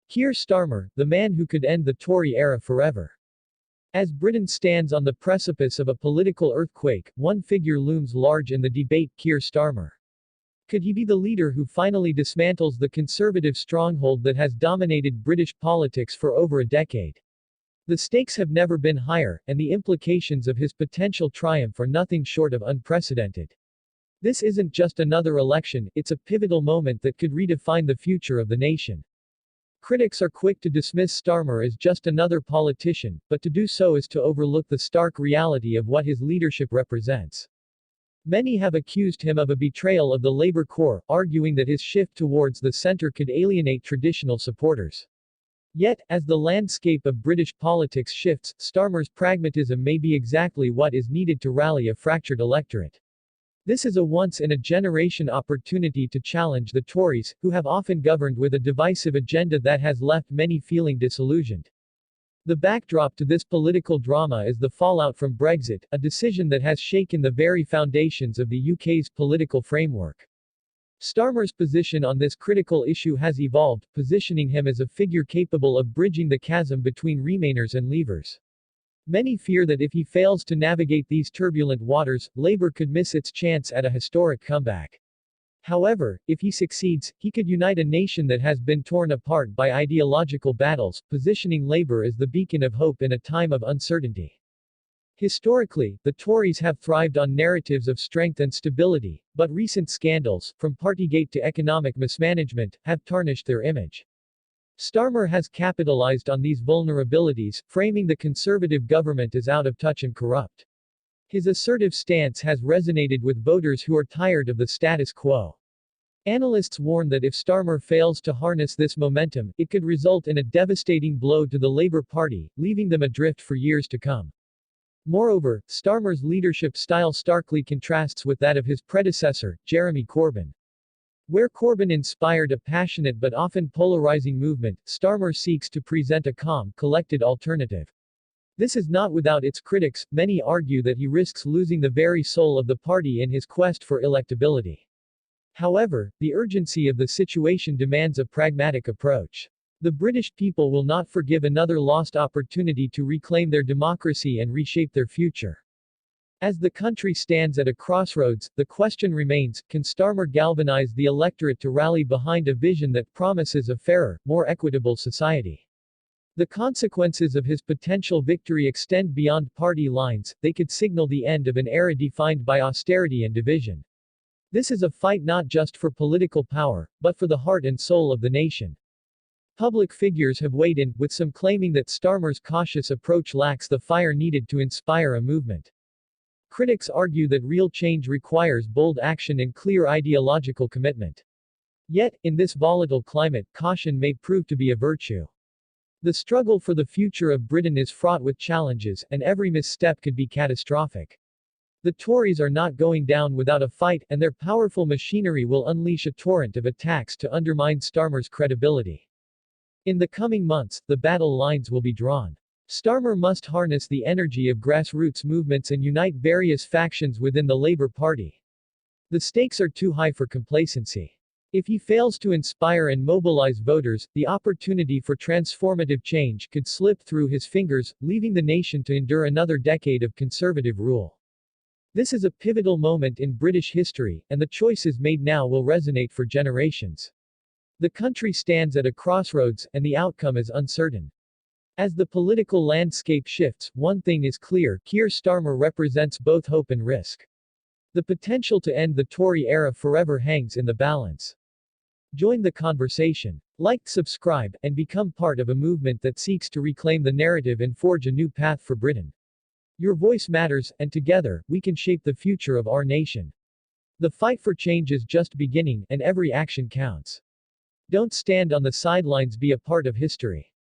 Keir Starmer, the man who could end the Tory era forever. As Britain stands on the precipice of a political earthquake, one figure looms large in the debate: Keir Starmer. Could he be the leader who finally dismantles the conservative stronghold that has dominated British politics for over a decade? The stakes have never been higher, and the implications of his potential triumph are nothing short of unprecedented. This isn't just another election, it's a pivotal moment that could redefine the future of the nation. Critics are quick to dismiss Starmer as just another politician, but to do so is to overlook the stark reality of what his leadership represents. Many have accused him of a betrayal of the Labour core, arguing that his shift towards the centre could alienate traditional supporters. Yet, as the landscape of British politics shifts, Starmer's pragmatism may be exactly what is needed to rally a fractured electorate. This is a once-in-a-generation opportunity to challenge the Tories, who have often governed with a divisive agenda that has left many feeling disillusioned. The backdrop to this political drama is the fallout from Brexit, a decision that has shaken the very foundations of the UK's political framework. Starmer's position on this critical issue has evolved, positioning him as a figure capable of bridging the chasm between Remainers and Leavers. Many fear that if he fails to navigate these turbulent waters, Labour could miss its chance at a historic comeback. However, if he succeeds, he could unite a nation that has been torn apart by ideological battles, positioning Labour as the beacon of hope in a time of uncertainty. Historically, the Tories have thrived on narratives of strength and stability, but recent scandals, from Partygate to economic mismanagement, have tarnished their image. Starmer has capitalized on these vulnerabilities, framing the Conservative government as out of touch and corrupt. His assertive stance has resonated with voters who are tired of the status quo. Analysts warn that if Starmer fails to harness this momentum, it could result in a devastating blow to the Labour Party, leaving them adrift for years to come. Moreover, Starmer's leadership style starkly contrasts with that of his predecessor, Jeremy Corbyn. Where Corbyn inspired a passionate but often polarizing movement, Starmer seeks to present a calm, collected alternative. This is not without its critics. Many argue that he risks losing the very soul of the party in his quest for electability. However, the urgency of the situation demands a pragmatic approach. The British people will not forgive another lost opportunity to reclaim their democracy and reshape their future. As the country stands at a crossroads, the question remains: can Starmer galvanize the electorate to rally behind a vision that promises a fairer, more equitable society? The consequences of his potential victory extend beyond party lines. They could signal the end of an era defined by austerity and division. This is a fight not just for political power, but for the heart and soul of the nation. Public figures have weighed in, with some claiming that Starmer's cautious approach lacks the fire needed to inspire a movement. Critics argue that real change requires bold action and clear ideological commitment. Yet, in this volatile climate, caution may prove to be a virtue. The struggle for the future of Britain is fraught with challenges, and every misstep could be catastrophic. The Tories are not going down without a fight, and their powerful machinery will unleash a torrent of attacks to undermine Starmer's credibility. In the coming months, the battle lines will be drawn. Starmer must harness the energy of grassroots movements and unite various factions within the Labour Party. The stakes are too high for complacency. If he fails to inspire and mobilize voters, the opportunity for transformative change could slip through his fingers, leaving the nation to endure another decade of Conservative rule. This is a pivotal moment in British history, and the choices made now will resonate for generations. The country stands at a crossroads, and the outcome is uncertain. As the political landscape shifts, one thing is clear: Keir Starmer represents both hope and risk. The potential to end the Tory era forever hangs in the balance. Join the conversation. Like, subscribe, and become part of a movement that seeks to reclaim the narrative and forge a new path for Britain. Your voice matters, and together, we can shape the future of our nation. The fight for change is just beginning, and every action counts. Don't stand on the sidelines, be a part of history.